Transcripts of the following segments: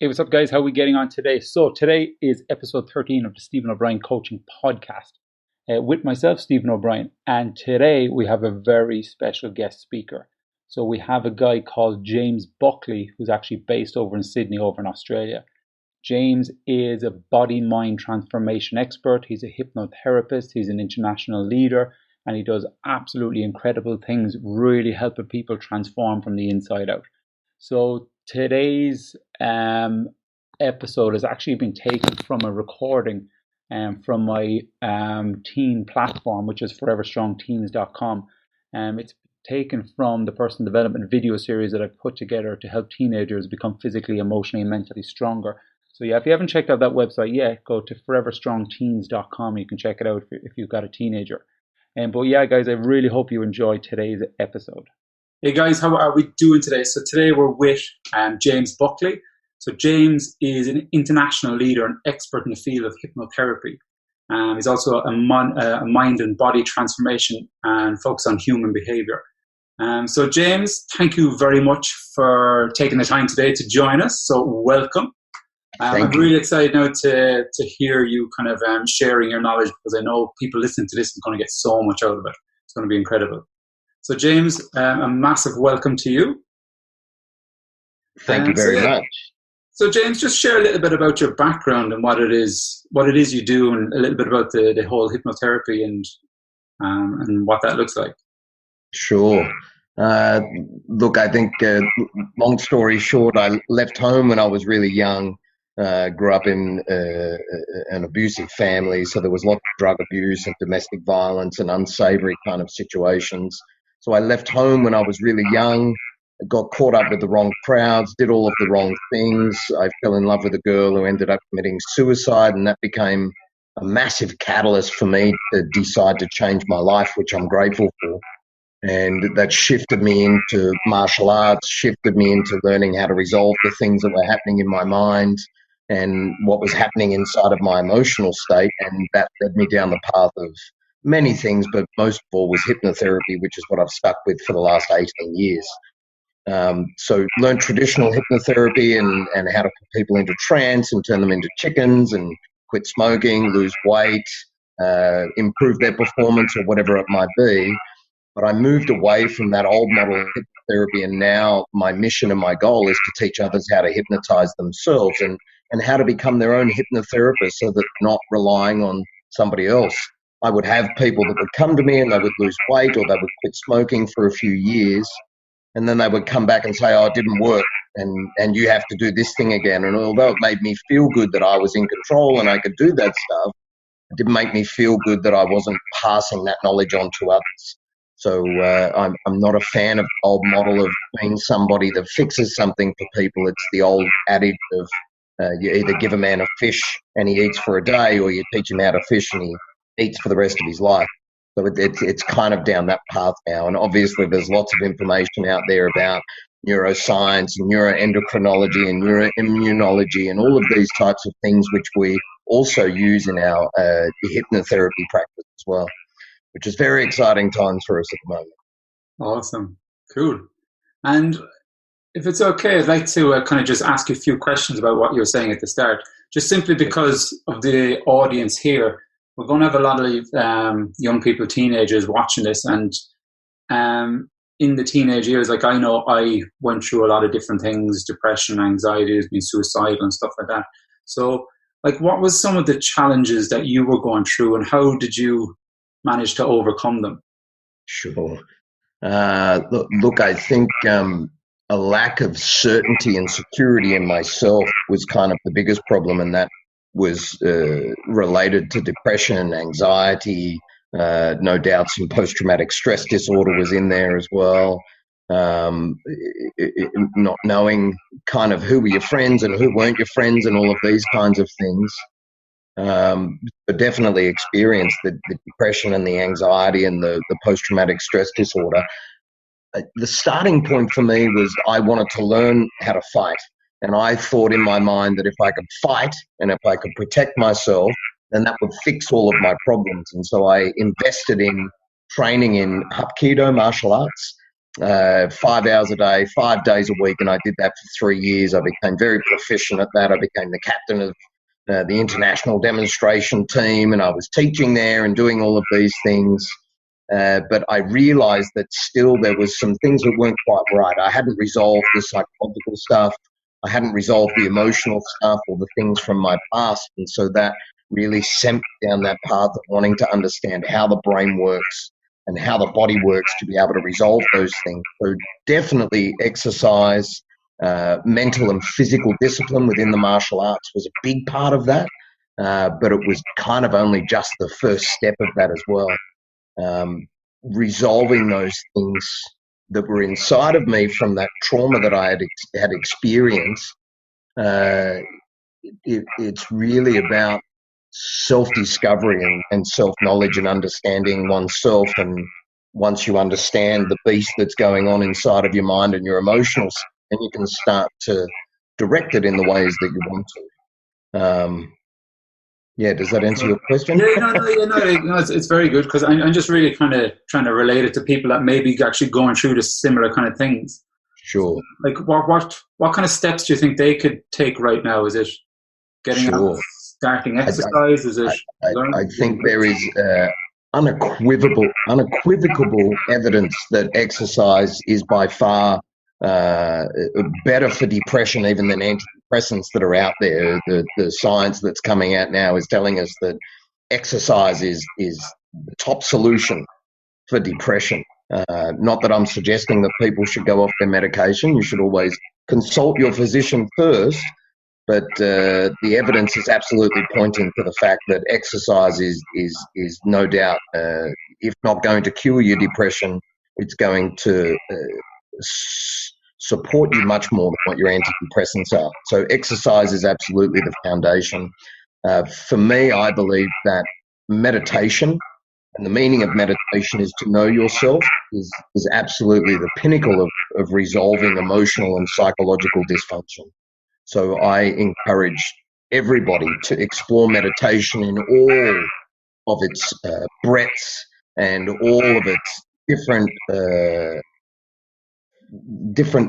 Hey, what's up, guys? How are we getting on today? So today is episode 13 of the Stephen O'Brien Coaching Podcast with myself, Stephen O'Brien. And today we have a very special guest speaker. So we have a guy called James Buckley, who's actually based over in Sydney, over in Australia. James is a body-mind transformation expert. He's a hypnotherapist. He's an international leader. And he does absolutely incredible things, really helping people transform from the inside out. So today's episode has actually been taken from a recording from my teen platform, which is foreverstrongteens.com. It's taken from the personal development video series that I've put together to help teenagers become physically, emotionally, and mentally stronger. So yeah, if you haven't checked out that website yet, go to foreverstrongteens.com. You can check it out if you've got a teenager. But yeah, guys, I really hope you enjoyed today's episode. Hey guys, how are we doing today? So today we're with James Buckley. So James is an international leader and expert in the field of hypnotherapy. He's also a mind and body transformation and focus on human behaviour. So James, thank you very much for taking the time today to join us. So welcome. I'm really excited now to hear you kind of sharing your knowledge, because I know people listening to this are going to get so much out of it. It's going to be incredible. So James, a massive welcome to you. Thank you very much. So James, just share a little bit about your background and what it is you do, and a little bit about the whole hypnotherapy and what that looks like. Sure. Look, I think, long story short, I left home when I was really young. Grew up in an abusive family, so there was lots of drug abuse and domestic violence and unsavory kind of situations. So I left home when I was really young, got caught up with the wrong crowds, did all of the wrong things. I fell in love with a girl who ended up committing suicide, and that became a massive catalyst for me to decide to change my life, which I'm grateful for. And that shifted me into martial arts, shifted me into learning how to resolve the things that were happening in my mind and what was happening inside of my emotional state. And that led me down the path of many things, but most of all was hypnotherapy, which is what I've stuck with for the last 18 years. So learned traditional hypnotherapy and how to put people into trance and turn them into chickens and quit smoking, lose weight, improve their performance or whatever it might be. But I moved away from that old model of hypnotherapy, and now my mission and my goal is to teach others how to hypnotize themselves and how to become their own hypnotherapist, so that they're not relying on somebody else. I would have people that would come to me and they would lose weight, or they would quit smoking for a few years, and then they would come back and say, oh, it didn't work, and you have to do this thing again. And although it made me feel good that I was in control and I could do that stuff, it didn't make me feel good that I wasn't passing that knowledge on to others. So I'm not a fan of the old model of being somebody that fixes something for people. It's the old adage of you either give a man a fish and he eats for a day, or you teach him how to fish and he eats for the rest of his life. So it's kind of down that path now. And obviously there's lots of information out there about neuroscience and neuroendocrinology and neuroimmunology and all of these types of things, which we also use in our hypnotherapy practice as well, which is very exciting times for us at the moment. Awesome. Cool. And if it's okay, I'd like to kind of just ask you a few questions about what you were saying at the start, just simply because of the audience here. We're going to have a lot of young people, teenagers watching this, and in the teenage years, like I know I went through a lot of different things, depression, anxiety, being suicidal and stuff like that. So like, what was some of the challenges that you were going through, and how did you manage to overcome them? Sure. Look, I think a lack of certainty and security in myself was kind of the biggest problem, and that was related to depression, anxiety, no doubt some post-traumatic stress disorder was in there as well. Not knowing kind of who were your friends and who weren't your friends and all of these kinds of things. But definitely experienced the depression and the anxiety and the post-traumatic stress disorder. The starting point for me was I wanted to learn how to fight. And I thought in my mind that if I could fight and if I could protect myself, then that would fix all of my problems. And so I invested in training in Hapkido martial arts, 5 hours a day, 5 days a week, and I did that for 3 years. I became very proficient at that. I became the captain of the international demonstration team, and I was teaching there and doing all of these things. But I realized that still there was some things that weren't quite right. I hadn't resolved the psychological stuff. I hadn't resolved the emotional stuff or the things from my past. And so that really sent me down that path of wanting to understand how the brain works and how the body works to be able to resolve those things. So definitely exercise, mental and physical discipline within the martial arts was a big part of that. But it was kind of only just the first step of that as well. Resolving those things that were inside of me from that trauma that I had experienced. It's really about self-discovery and self-knowledge and understanding oneself. And once you understand the beast that's going on inside of your mind and your emotions, then you can start to direct it in the ways that you want to. Yeah, does that answer your question? It's very good, because I'm just really kind of trying to relate it to people that may be actually going through the similar kind of things. Sure. Like what kind of steps do you think they could take right now? Is it getting out, starting exercise? Is it? I think there is unequivocal evidence that exercise is by far better for depression even than antidepressants that are out there. The science that's coming out now is telling us that exercise is the top solution for depression. Not that I'm suggesting that people should go off their medication. You should always consult your physician first, but the evidence is absolutely pointing to the fact that exercise is no doubt, if not going to cure your depression, it's going to support you much more than what your antidepressants are. So exercise is absolutely the foundation. For me, I believe that meditation, and the meaning of meditation is to know yourself, is absolutely the pinnacle of resolving emotional and psychological dysfunction. So I encourage everybody to explore meditation in all of its breadths and all of its different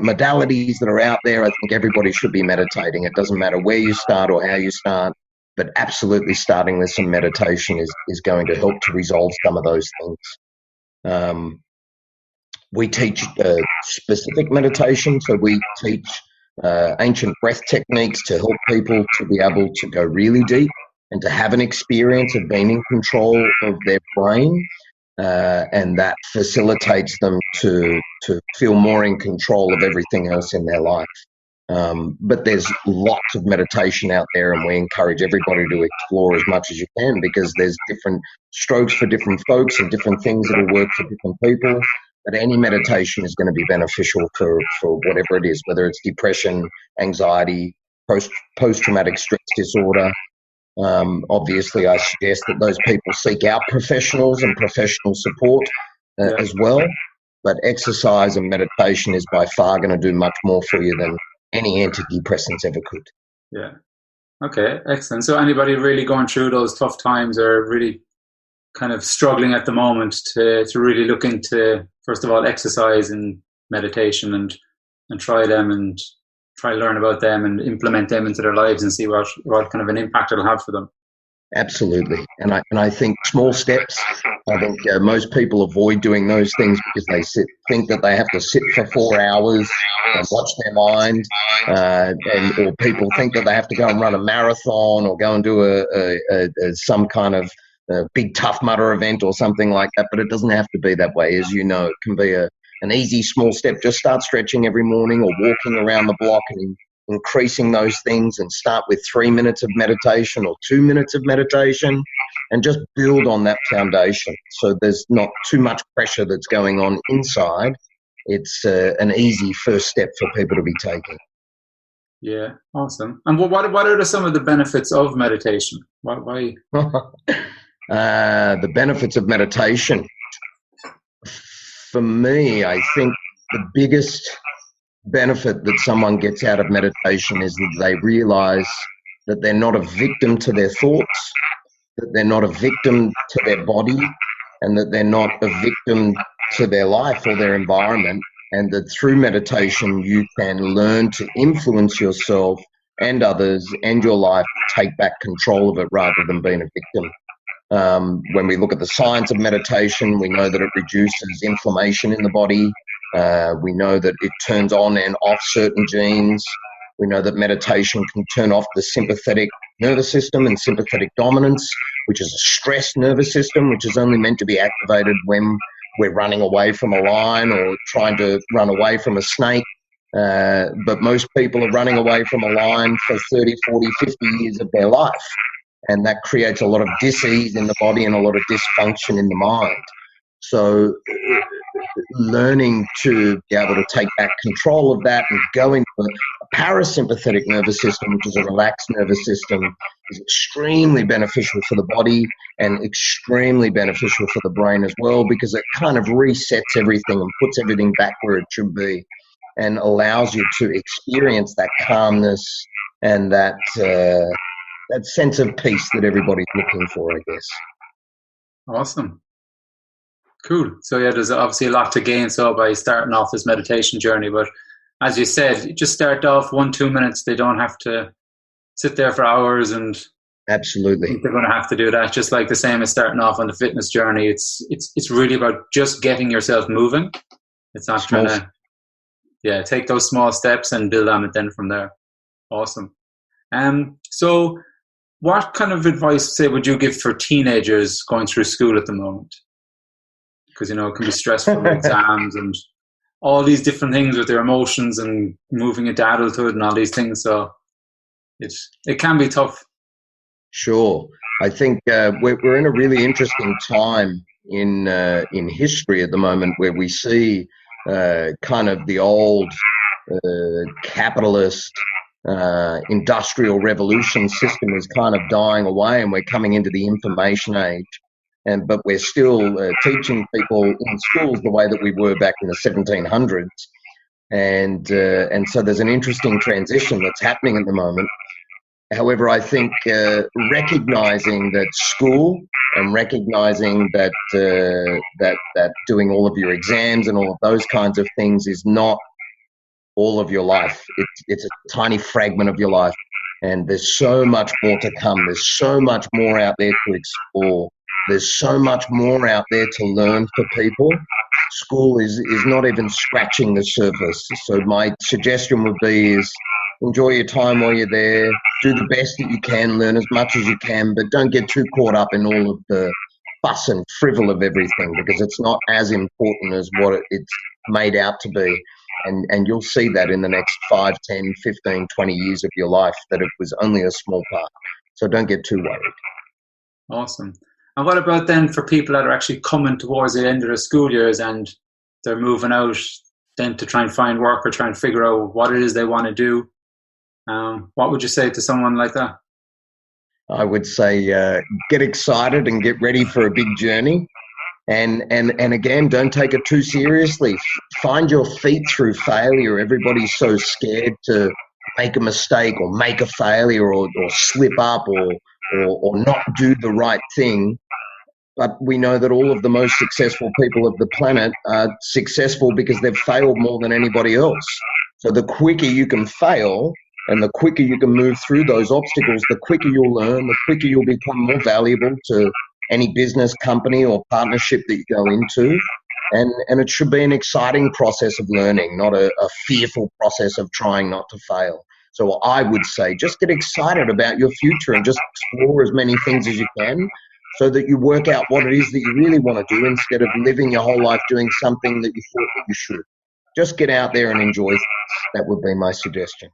modalities that are out there. I think everybody should be meditating. It doesn't matter where you start or how you start, but absolutely starting with some meditation is going to help to resolve some of those things. We teach specific meditation, so we teach ancient breath techniques to help people to be able to go really deep and to have an experience of being in control of their brain, and that facilitates them to feel more in control of everything else in their life. But there's lots of meditation out there, and we encourage everybody to explore as much as you can, because there's different strokes for different folks and different things that will work for different people. But any meditation is going to be beneficial for whatever it is, whether it's depression, anxiety, post-traumatic stress disorder. Obviously, I suggest that those people seek out professionals and professional support as well. But exercise and meditation is by far going to do much more for you than any antidepressants ever could. Yeah. Okay, excellent. So anybody really going through those tough times or really kind of struggling at the moment to really look into, first of all, exercise and meditation and try them and try to learn about them and implement them into their lives and see what kind of an impact it'll have for them. Absolutely. And I think small steps, I think most people avoid doing those things because they think that they have to sit for 4 hours and watch their mind, or people think that they have to go and run a marathon or go and do some kind of big Tough Mudder event or something like that. But it doesn't have to be that way. As you know, it can be an easy small step. Just start stretching every morning or walking around the block and increasing those things, and start with 3 minutes of meditation or 2 minutes of meditation, and just build on that foundation. So there's not too much pressure that's going on inside. It's an easy first step for people to be taking. Yeah, awesome. And what are some of the benefits of meditation? Why? The benefits of meditation. For me, I think the biggest benefit that someone gets out of meditation is that they realize that they're not a victim to their thoughts, that they're not a victim to their body, and that they're not a victim to their life or their environment, and that through meditation you can learn to influence yourself and others and your life, take back control of it rather than being a victim. When we look at the science of meditation, we know that it reduces inflammation in the body. We know that it turns on and off certain genes. We know that meditation can turn off the sympathetic nervous system and sympathetic dominance, which is a stressed nervous system, which is only meant to be activated when we're running away from a lion or trying to run away from a snake. But most people are running away from a lion for 30, 40, 50 years of their life. And that creates a lot of dis-ease in the body and a lot of dysfunction in the mind. So learning to be able to take back control of that and go into a parasympathetic nervous system, which is a relaxed nervous system, is extremely beneficial for the body and extremely beneficial for the brain as well, because it kind of resets everything and puts everything back where it should be and allows you to experience that calmness and that sense of peace that everybody's looking for, I guess. Awesome. Cool. So yeah, there's obviously a lot to gain by starting off this meditation journey. But as you said, just start off 1-2 minutes. They don't have to sit there for hours, and absolutely they're going to have to do that. Just like the same as starting off on the fitness journey. It's really about just getting yourself moving. It's not trying to take those small steps and build on it then from there. Awesome. So what kind of advice, say, would you give for teenagers going through school at the moment? Because, it can be stressful with exams and all these different things with their emotions and moving into adulthood and all these things. So it can be tough. Sure. I think we're in a really interesting time in history at the moment, where we see kind of the old capitalist industrial revolution system is kind of dying away, and we're coming into the information age. But we're still teaching people in schools the way that we were back in the 1700s. And so there's an interesting transition that's happening at the moment. However, I think recognizing that school and recognizing that that doing all of your exams and all of those kinds of things is not all of your life. It's a tiny fragment of your life. And there's so much more to come. There's so much more out there to explore. There's so much more out there to learn for people. School is not even scratching the surface. So my suggestion would be is enjoy your time while you're there. Do the best that you can. Learn as much as you can, but don't get too caught up in all of the fuss and frivol of everything, because it's not as important as what it's made out to be. And you'll see that in the next 5, 10, 15, 20 years of your life, that it was only a small part. So don't get too worried. Awesome. And what about then for people that are actually coming towards the end of their school years and they're moving out then to try and find work or try and figure out what it is they want to do? What would you say to someone like that? I would say get excited and get ready for a big journey. And again, don't take it too seriously. Find your feet through failure. Everybody's so scared to make a mistake or make a failure or slip up or not do the right thing. But we know that all of the most successful people of the planet are successful because they've failed more than anybody else. So the quicker you can fail and the quicker you can move through those obstacles, the quicker you'll learn, the quicker you'll become more valuable to any business, company or partnership that you go into. And it should be an exciting process of learning, not a fearful process of trying not to fail. So I would say just get excited about your future and just explore as many things as you can so that you work out what it is that you really want to do instead of living your whole life doing something that you thought that you should. Just get out there and enjoy things. That would be my suggestion.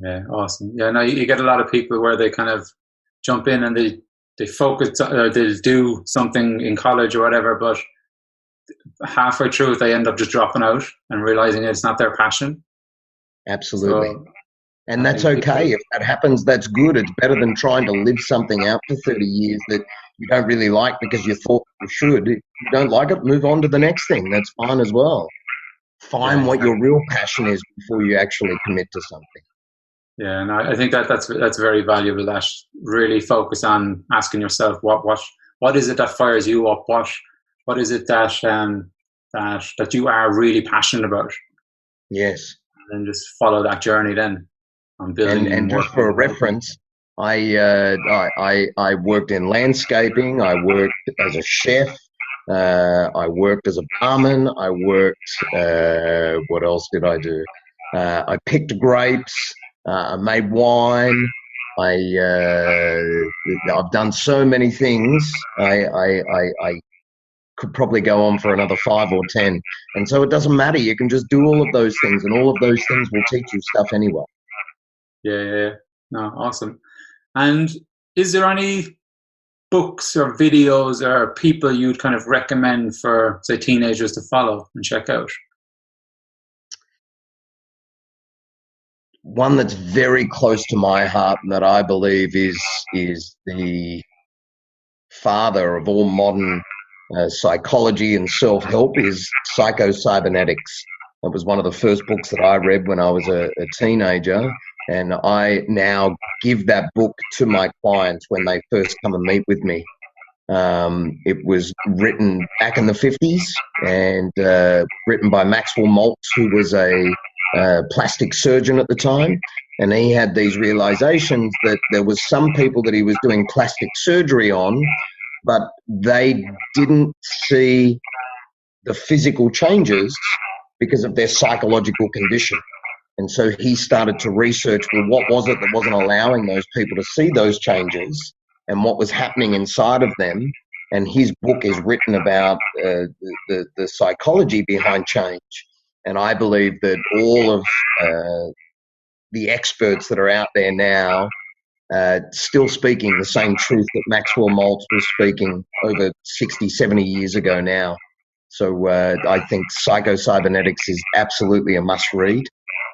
Yeah, awesome. Yeah, no, you get a lot of people where they kind of jump in and they focus or they do something in college or whatever, but halfway through it, they end up just dropping out and realizing it's not their passion. Absolutely. So, and that's okay. If that happens, that's good. It's better than trying to live something out for 30 years that you don't really like because you thought you should. If you don't like it, move on to the next thing. That's fine as well. Find what your real passion is before you actually commit to something. Yeah, and I think that's very valuable. That really focus on asking yourself what is it that fires you up? What is it that that you are really passionate about, Yes. and just follow that journey then on building And more. just for a reference, I worked in landscaping. I worked as a chef. I worked as a barman. I worked. What else did I do? I picked grapes. I made wine. I've done so many things. I could probably go on for another 5 or 10. And so it doesn't matter. You can just do all of those things, and all of those things will teach you stuff anyway. Yeah. No, awesome. And is there any books or videos or people you'd kind of recommend for, say, teenagers to follow and check out? One that's very close to my heart and that I believe is the father of all modern psychology and self-help is Psycho-Cybernetics. It was one of the first books that I read when I was a teenager, and I now give that book to my clients when they first come and meet with me. It was written back in the 50s and written by Maxwell Maltz, who was a plastic surgeon at the time. And he had these realizations that there was some people that he was doing plastic surgery on, but they didn't see the physical changes because of their psychological condition. And so he started to research, well, what was it that wasn't allowing those people to see those changes and what was happening inside of them. And his book is written about the psychology behind change. And I believe that all of the experts that are out there now still speaking the same truth that Maxwell Maltz was speaking over 60, 70 years ago now. So I think Psycho-Cybernetics is absolutely a must-read.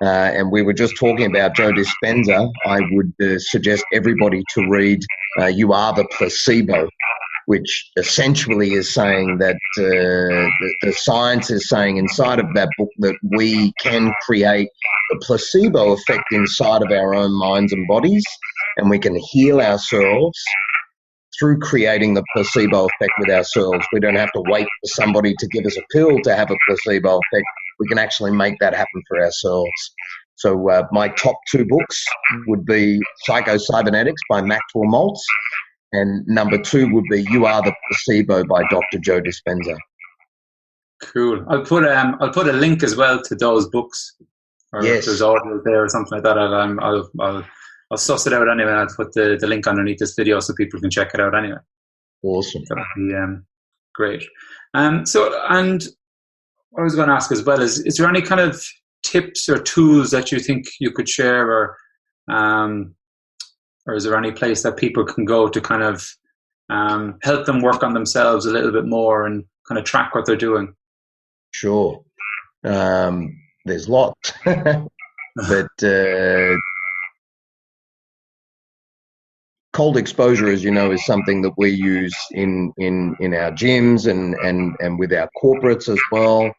And we were just talking about Joe Dispenza. I would suggest everybody to read You Are the Placebo, which essentially is saying that the science is saying inside of that book that we can create the placebo effect inside of our own minds and bodies, and we can heal ourselves through creating the placebo effect with ourselves. We don't have to wait for somebody to give us a pill to have a placebo effect. We can actually make that happen for ourselves. So my top 2 books would be Psycho-Cybernetics by Maxwell Maltz, and number 2 would be You Are the Placebo by Dr. Joe Dispenza. Cool. I'll put a link as well to those books. Or yes. If there's audio there or something like that, I'll suss it out anyway. I'll put the link underneath this video so people can check it out anyway. Awesome. That'll be great. So, and what I was going to ask as well is there any kind of tips or tools that you think you could share, or is there any place that people can go to kind of help them work on themselves a little bit more and kind of track what they're doing? Sure. There's lots. But cold exposure, as you know, is something that we use in our gyms and with our corporates as well.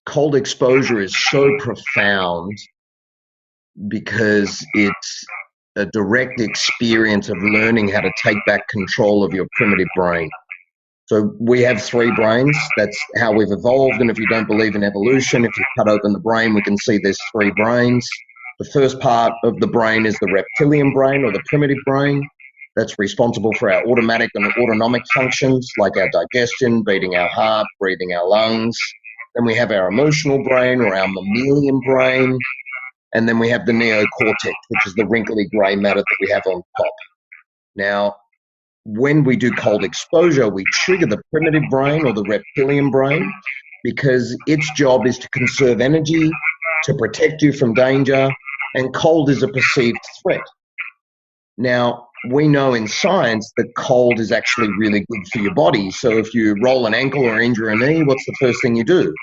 Cold exposure is so profound because it's a direct experience of learning how to take back control of your primitive brain. So we have 3 brains. That's how we've evolved. And if you don't believe in evolution, if you cut open the brain, we can see there's 3 brains. The first part of the brain is the reptilian brain, or the primitive brain. That's responsible for our automatic and autonomic functions like our digestion, beating our heart, breathing our lungs. Then we have our emotional brain, or our mammalian brain. And then we have the neocortex, which is the wrinkly grey matter that we have on top. Now, when we do cold exposure, we trigger the primitive brain, or the reptilian brain, because its job is to conserve energy, to protect you from danger, and cold is a perceived threat. Now, we know in science that cold is actually really good for your body. So if you roll an ankle or injure a knee, what's the first thing you do?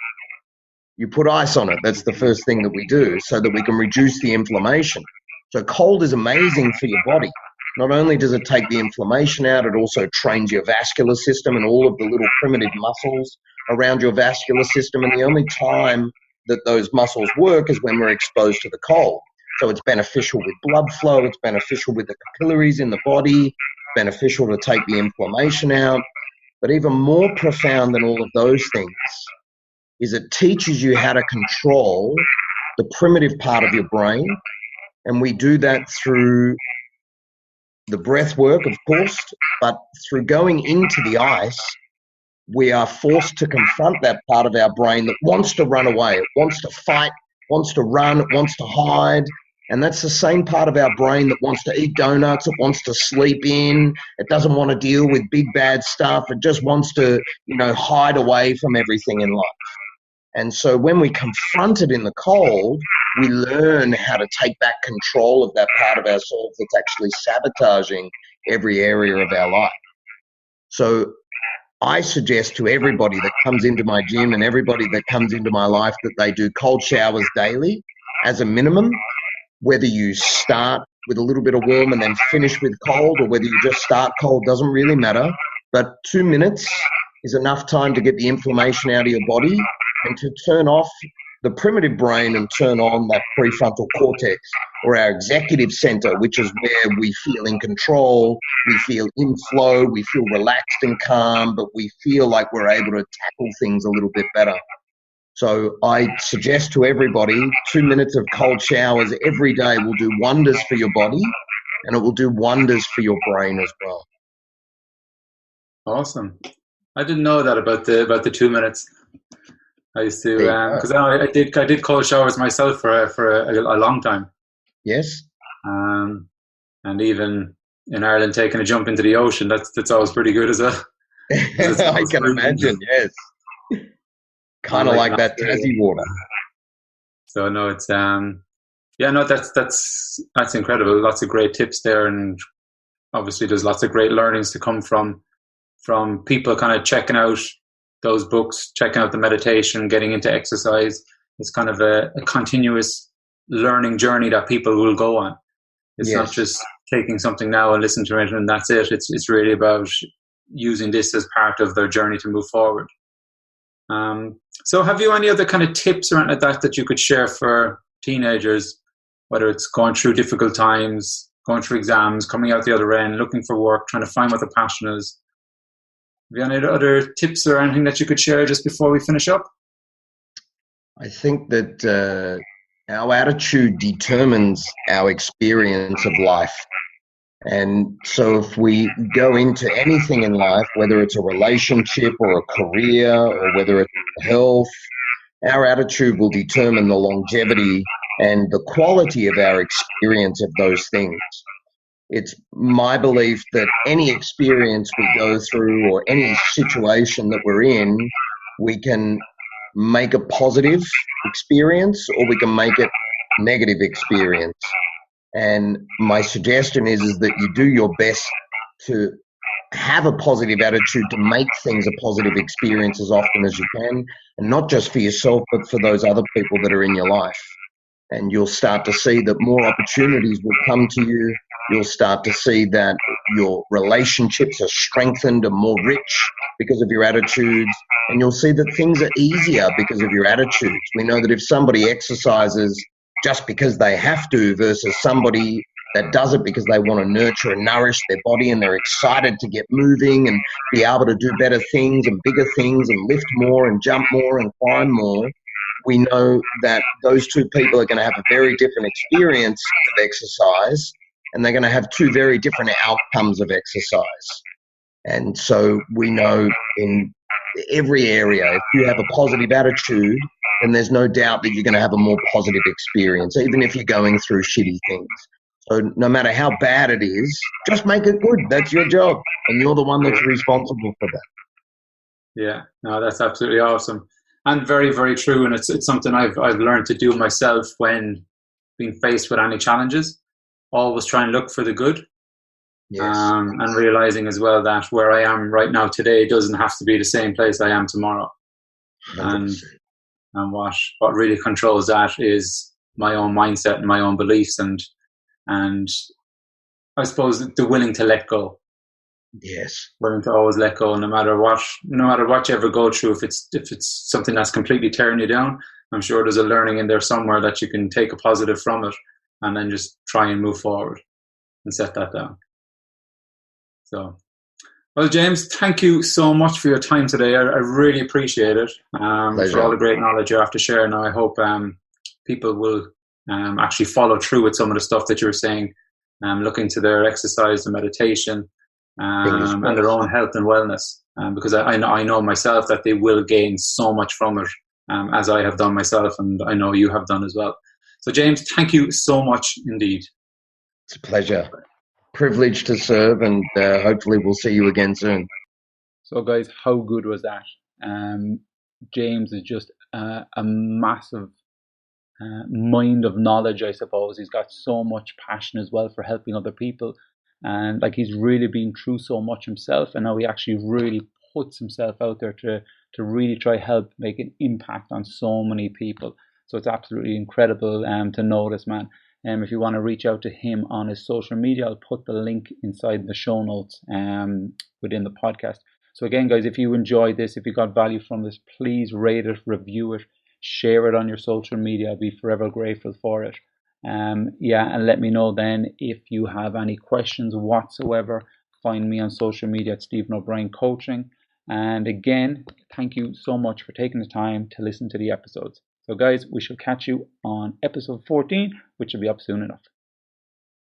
You put ice on it. That's the first thing that we do, so that we can reduce the inflammation. So cold is amazing for your body. Not only does it take the inflammation out, it also trains your vascular system and all of the little primitive muscles around your vascular system. And the only time that those muscles work is when we're exposed to the cold. So it's beneficial with blood flow. It's beneficial with the capillaries in the body, beneficial to take the inflammation out. But even more profound than all of those things is it teaches you how to control the primitive part of your brain. And we do that through the breath work, of course, but through going into the ice, we are forced to confront that part of our brain that wants to run away, it wants to fight, wants to run, it wants to hide. And that's the same part of our brain that wants to eat donuts, it wants to sleep in, it doesn't want to deal with big bad stuff, it just wants to, hide away from everything in life. And so when we confront it in the cold, we learn how to take back control of that part of ourselves that's actually sabotaging every area of our life. So I suggest to everybody that comes into my gym and everybody that comes into my life that they do cold showers daily as a minimum, whether you start with a little bit of warm and then finish with cold, or whether you just start cold, doesn't really matter. But 2 minutes is enough time to get the inflammation out of your body and to turn off the primitive brain and turn on that prefrontal cortex, or our executive center, which is where we feel in control, we feel in flow, we feel relaxed and calm, but we feel like we're able to tackle things a little bit better. So I suggest to everybody 2 minutes of cold showers every day will do wonders for your body, and it will do wonders for your brain as well. Awesome. I didn't know that about the 2 minutes. I used to, because I did cold showers myself for a long time. Yes. And even in Ireland, taking a jump into the ocean, that's always pretty good as well. I can imagine. Yes. Kind of like that Tassie water. So no, it's that's incredible. Lots of great tips there, and obviously there's lots of great learnings to come from people kind of checking out those books, checking out the meditation, getting into exercise. It's kind of a continuous learning journey that people will go on. It's not just taking something now and listen to it and that's it. It's really about using this as part of their journey to move forward. So have you any other kind of tips around that you could share for teenagers, whether it's going through difficult times, going through exams, coming out the other end, looking for work, trying to find what their passion is? Have you any other tips or anything that you could share just before we finish up? I think that our attitude determines our experience of life. And so if we go into anything in life, whether it's a relationship or a career or whether it's health, our attitude will determine the longevity and the quality of our experience of those things. It's my belief that any experience we go through or any situation that we're in, we can make a positive experience or we can make it a negative experience. And my suggestion is that you do your best to have a positive attitude, to make things a positive experience as often as you can, and not just for yourself, but for those other people that are in your life. And you'll start to see that more opportunities will come to you. You'll start to see that your relationships are strengthened and more rich because of your attitudes. And you'll see that things are easier because of your attitudes. We know that if somebody exercises just because they have to versus somebody that does it because they want to nurture and nourish their body and they're excited to get moving and be able to do better things and bigger things and lift more and jump more and climb more, we know that those two people are going to have a very different experience of exercise, and they're going to have two very different outcomes of exercise. And so we know in every area, if you have a positive attitude, then there's no doubt that you're going to have a more positive experience, even if you're going through shitty things. So no matter how bad it is, just make it good. That's your job, and you're the one that's responsible for that. Yeah, no, that's absolutely awesome. And very, very true. And it's something I've learned to do myself when being faced with any challenges. Always try and look for the good. Yes. And realizing as well that where I am right now today doesn't have to be the same place I am tomorrow. 100%. And what really controls that is my own mindset and my own beliefs and I suppose the willing to let go. Yes. Willing to always let go, no matter what you ever go through. If it's something that's completely tearing you down, I'm sure there's a learning in there somewhere that you can take a positive from it, and then just try and move forward and set that down. So, Well, James, thank you so much for your time today. I really appreciate it. For all the great knowledge you have to share. Now, I hope people will actually follow through with some of the stuff that you were saying, look into their exercise and meditation, and their own health and wellness. Because I know myself that they will gain so much from it, as I have done myself, and I know you have done as well. So, James, thank you so much indeed. It's a pleasure. Privileged to serve, and hopefully we'll see you again soon. So guys, how good was that? James is just a massive mind of knowledge, I suppose. He's got so much passion as well for helping other people, and like he's really been through so much himself, and now he actually really puts himself out there to really try help make an impact on so many people. So it's absolutely incredible to know this man. If you want to reach out to him on his social media, I'll put the link inside the show notes within the podcast. So again, guys, if you enjoyed this, if you got value from this, please rate it, review it, share it on your social media. I'll be forever grateful for it. And let me know then if you have any questions whatsoever. Find me on social media at Stephen O'Brien Coaching. And again, thank you so much for taking the time to listen to the episodes. So guys, we shall catch you on episode 14, which will be up soon enough.